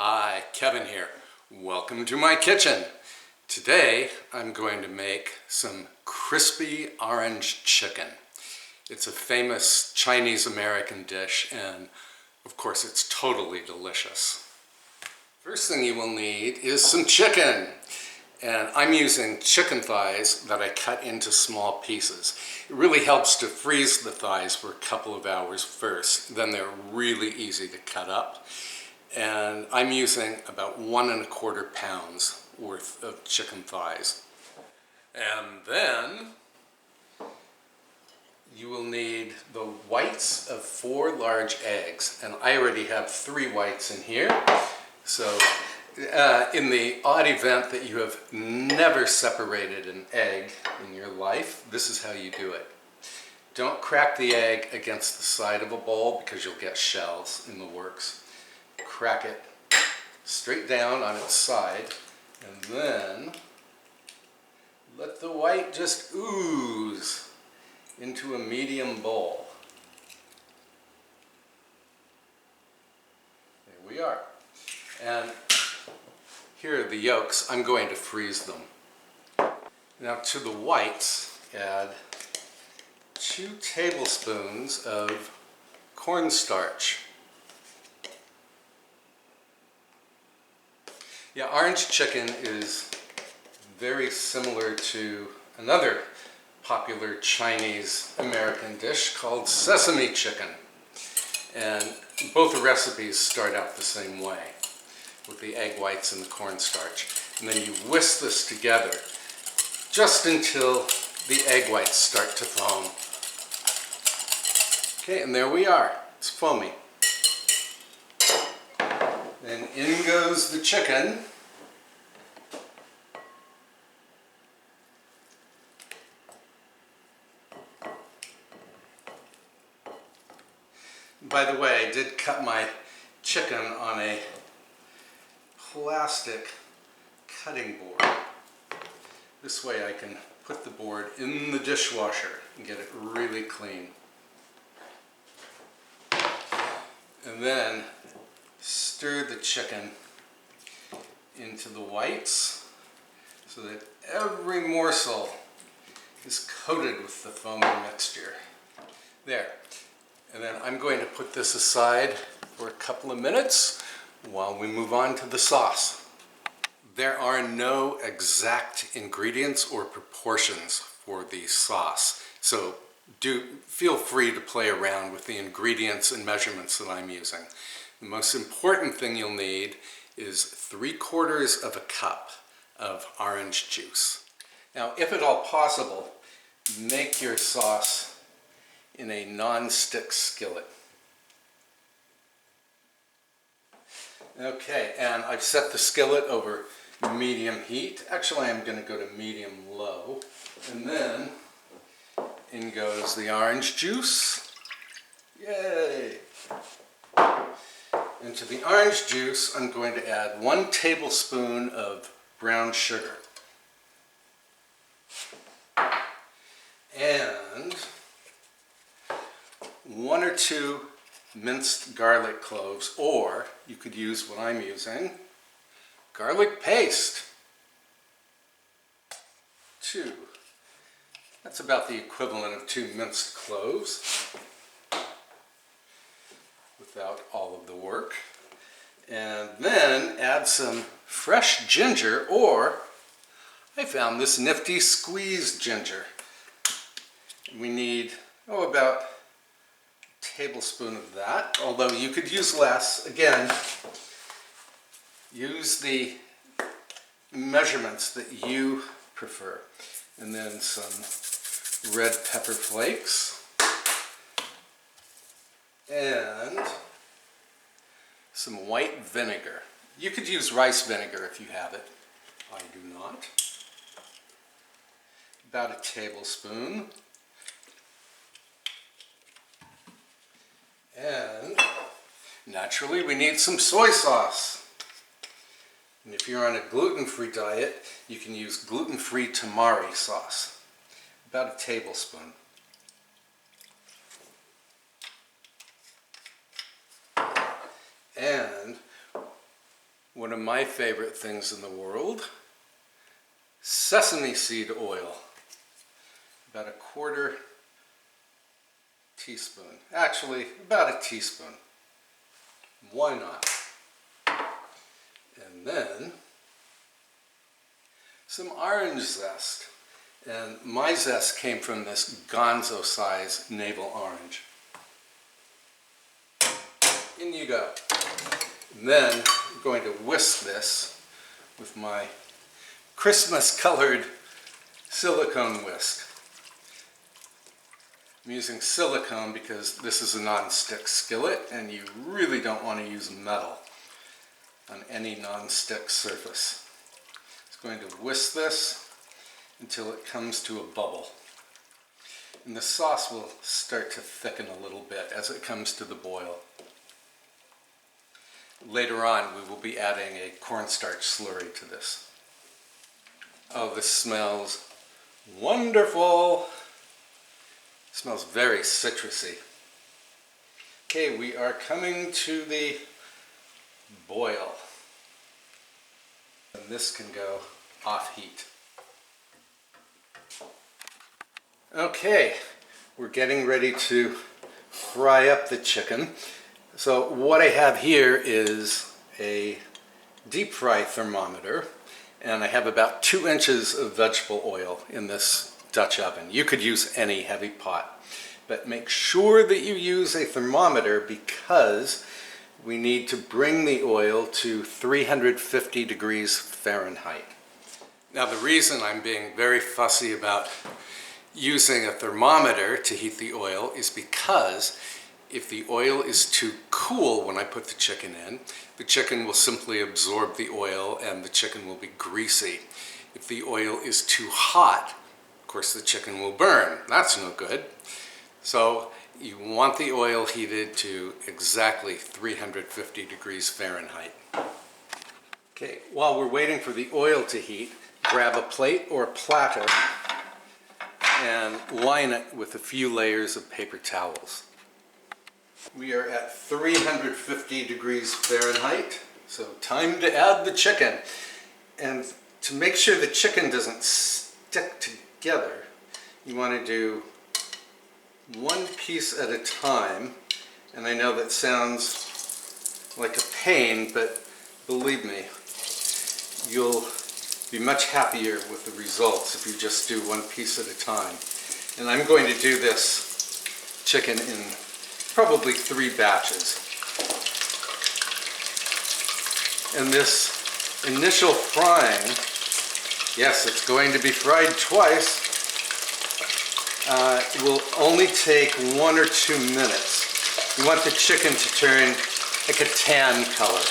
Hi, Kevin here. Welcome to my kitchen. Today I'm going to make some crispy orange chicken. It's a famous Chinese American dish and of course it's totally delicious. First thing you will need is some chicken. And I'm using chicken thighs that I cut into small pieces. It really helps to freeze the thighs for a couple of hours first. Then they're really easy to cut up. And I'm using about 1¼ pounds worth of chicken thighs. And then you will need the whites of 4 large eggs. And I already have 3 whites in here. So in the odd event that you have never separated an egg in your life, this is how you do it. Don't crack the egg against the side of a bowl because you'll get shells in the works. Crack it straight down on its side and then let the white just ooze into a medium bowl. There we are. And here are the yolks. I'm going to freeze them. Now to the whites, add 2 tablespoons of cornstarch. Yeah, orange chicken is very similar to another popular Chinese American dish called sesame chicken. And both the recipes start out the same way, with the egg whites and the cornstarch. And then you whisk this together just until the egg whites start to foam. Okay, and there we are. It's foamy. Then in goes the chicken. By the way, I did cut my chicken on a plastic cutting board. This way I can put the board in the dishwasher and get it really clean. And then stir the chicken into the whites so that every morsel is coated with the foamy mixture. There. And then I'm going to put this aside for a couple of minutes while we move on to the sauce. There are no exact ingredients or proportions for the sauce, so do feel free to play around with the ingredients and measurements that I'm using. The most important thing you'll need is 3/4 cup of orange juice. Now, if at all possible, make your sauce in a non-stick skillet. Okay, and I've set the skillet over medium heat. Actually, I'm going to go to medium-low. And then in goes the orange juice. Yay! And to the orange juice, I'm going to add 1 tablespoon of brown sugar. And 1 or 2 minced garlic cloves, or you could use what I'm using, garlic paste. 2. That's about the equivalent of 2 minced cloves, without all of the work. And then add some fresh ginger, or I found this nifty squeezed ginger. We need, about tablespoon of that, although you could use less. Again, use the measurements that you prefer. And then some red pepper flakes and some white vinegar. You could use rice vinegar if you have it. I do not. About a tablespoon. And naturally we need some soy sauce. And if you're on a gluten-free diet, you can use gluten-free Tamari sauce. About a tablespoon. And one of my favorite things in the world, sesame seed oil. About a quarter teaspoon. Actually, about a teaspoon. Why not? And then some orange zest. And my zest came from this gonzo size navel orange. In you go. And then I'm going to whisk this with my Christmas colored silicone whisk. I'm using silicone because this is a non-stick skillet and you really don't want to use metal on any non-stick surface. It's going to whisk this until it comes to a bubble. And the sauce will start to thicken a little bit as it comes to the boil. Later on, we will be adding a cornstarch slurry to this. Oh, this smells wonderful. It smells very citrusy. Okay, we are coming to the boil. And this can go off heat. Okay, we're getting ready to fry up the chicken. So what I have here is a deep fry thermometer, and I have about 2 inches of vegetable oil in this Dutch oven. You could use any heavy pot, but make sure that you use a thermometer because we need to bring the oil to 350 degrees Fahrenheit. Now the reason I'm being very fussy about using a thermometer to heat the oil is because if the oil is too cool when I put the chicken in, the chicken will simply absorb the oil and the chicken will be greasy. If the oil is too hot, of course the chicken will burn. That's no good. So you want the oil heated to exactly 350 degrees Fahrenheit. Okay, while we're waiting for the oil to heat, grab a plate or a platter and line it with a few layers of paper towels. We are at 350 degrees Fahrenheit, so time to add the chicken. And to make sure the chicken doesn't stick together, you want to do one piece at a time. And I know that sounds like a pain, but believe me, you'll be much happier with the results if you just do one piece at a time. And I'm going to do this chicken in probably 3 batches. And this initial frying, yes, it's going to be fried twice, will only take 1 or 2 minutes. You want the chicken to turn like a tan color.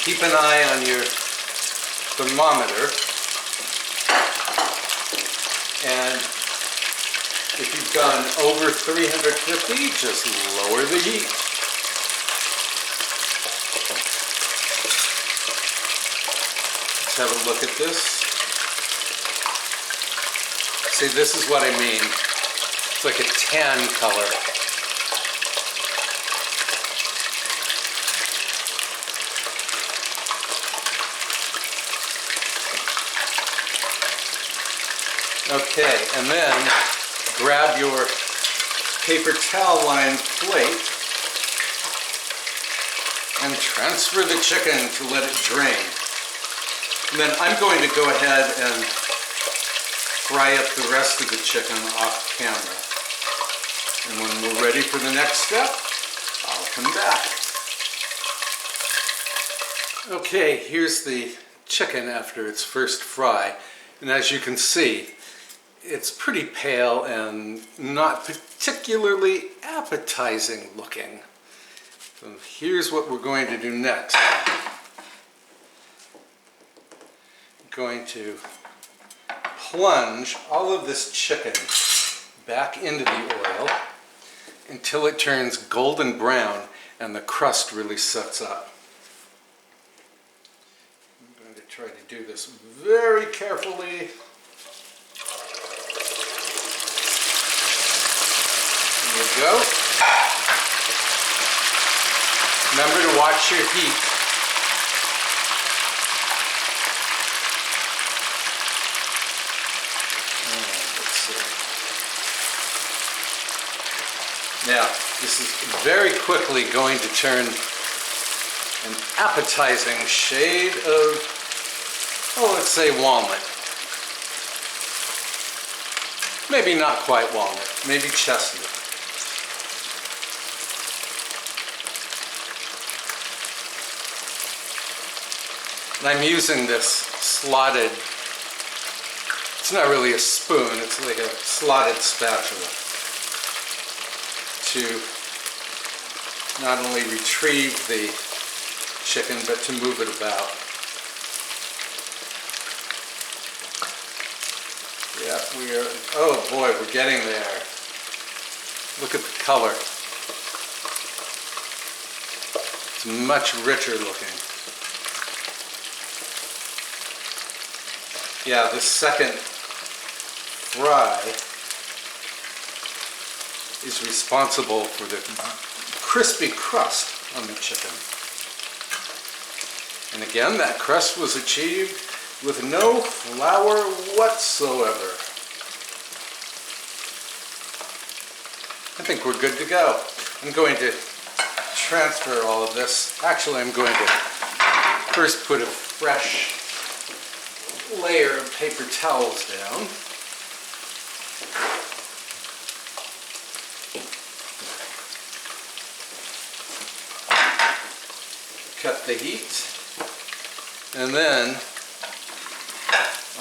Keep an eye on your thermometer, and if you've gone over 350, just lower the heat. Let's have a look at this. See, this is what I mean. It's like a tan color. Okay, and then grab your paper towel lined plate and transfer the chicken to let it drain. And then I'm going to go ahead and fry up the rest of the chicken off camera. And when we're ready for the next step, I'll come back. Okay, here's the chicken after its first fry. And as you can see, it's pretty pale and not particularly appetizing looking. So here's what we're going to do next. I'm going to plunge all of this chicken back into the oil until it turns golden brown and the crust really sets up. I'm going to try to do this very carefully. we go. Remember to watch your heat. Let's see. Now, this is very quickly going to turn an appetizing shade of, oh, let's say walnut. Maybe not quite walnut, maybe chestnut. And I'm using this slotted, it's not really a spoon, it's like a slotted spatula to not only retrieve the chicken, but to move it about. Yeah, we are, oh boy, we're getting there. Look at the color. It's much richer looking. Yeah, this second fry is responsible for the crispy crust on the chicken. And again, that crust was achieved with no flour whatsoever. I think we're good to go. I'm going to transfer all of this. Actually, I'm going to first put a fresh layer of paper towels down. Cut the heat. And then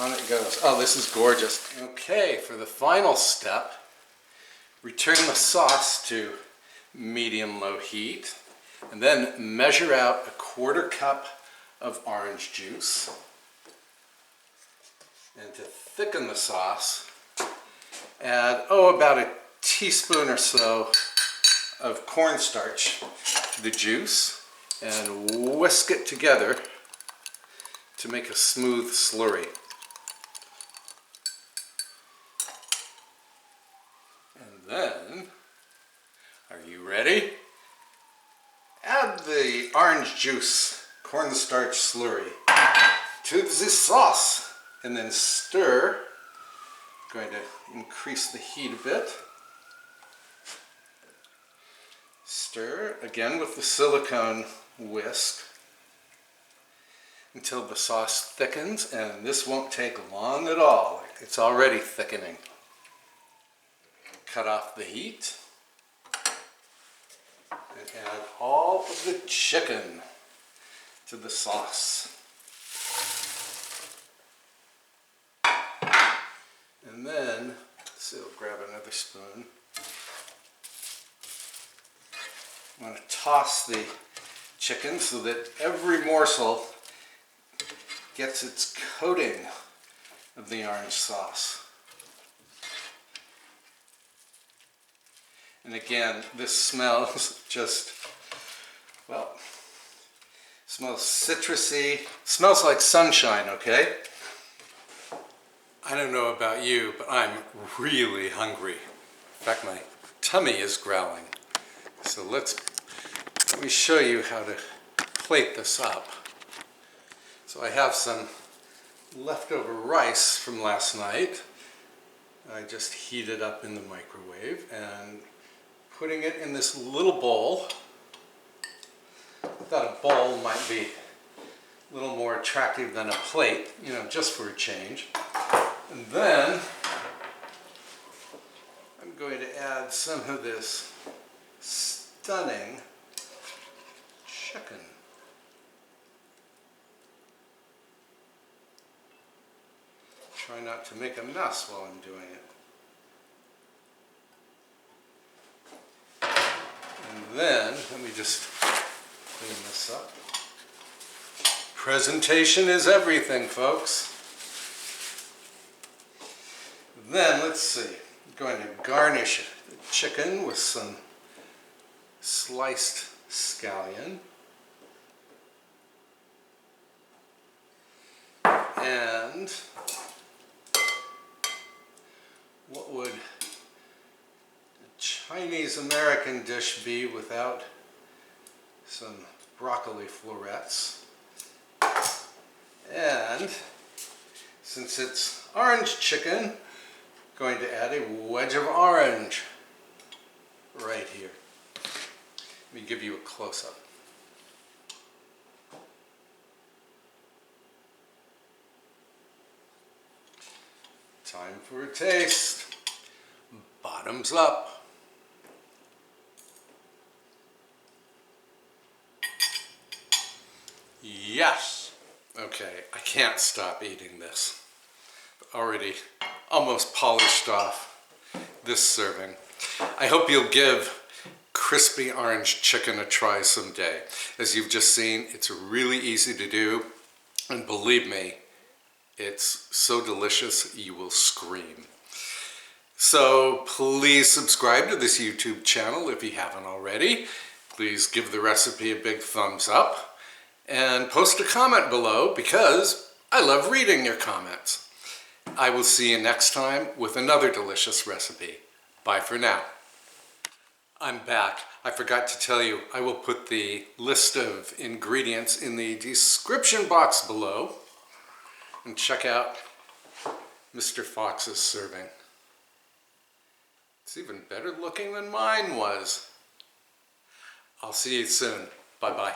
on it goes. Oh, this is gorgeous. Okay, for the final step, return the sauce to medium-low heat, and then measure out a 1/4 cup of orange juice. And to thicken the sauce, add, oh, about a teaspoon or so of cornstarch to the juice, and whisk it together to make a smooth slurry. And then, are you ready? Add the orange juice, cornstarch slurry to the sauce, and then stir. I'm going to increase the heat a bit. Stir again with the silicone whisk until the sauce thickens, and this won't take long at all. It's already thickening. Cut off the heat and add all of the chicken to the sauce. And then, so grab another spoon. I'm going to toss the chicken so that every morsel gets its coating of the orange sauce. And again, this smells just, well, smells citrusy, smells like sunshine, okay? I don't know about you, but I'm really hungry. In fact, my tummy is growling. So let me show you how to plate this up. So I have some leftover rice from last night. I just heated up in the microwave and putting it in this little bowl. I thought a bowl might be a little more attractive than a plate, you know, just for a change. And then I'm going to add some of this stunning chicken. Try not to make a mess while I'm doing it. And then, let me just clean this up. Presentation is everything, folks. Then, let's see, I'm going to garnish the chicken with some sliced scallion. And what would a Chinese American dish be without some broccoli florets? And since it's orange chicken, I'm going to add a wedge of orange right here. Let me give you a close-up. Time for a taste. Bottoms up. Yes. Okay, I can't stop eating this. Already almost polished off this serving. I hope you'll give crispy orange chicken a try someday. As you've just seen, it's really easy to do, and believe me, it's so delicious you will scream. So please subscribe to this YouTube channel if you haven't already. Please give the recipe a big thumbs up and post a comment below because I love reading your comments. I will see you next time with another delicious recipe. Bye for now. I'm back. I forgot to tell you, I will put the list of ingredients in the description box below. And check out Mr. Fox's serving. It's even better looking than mine was. I'll see you soon. Bye-bye.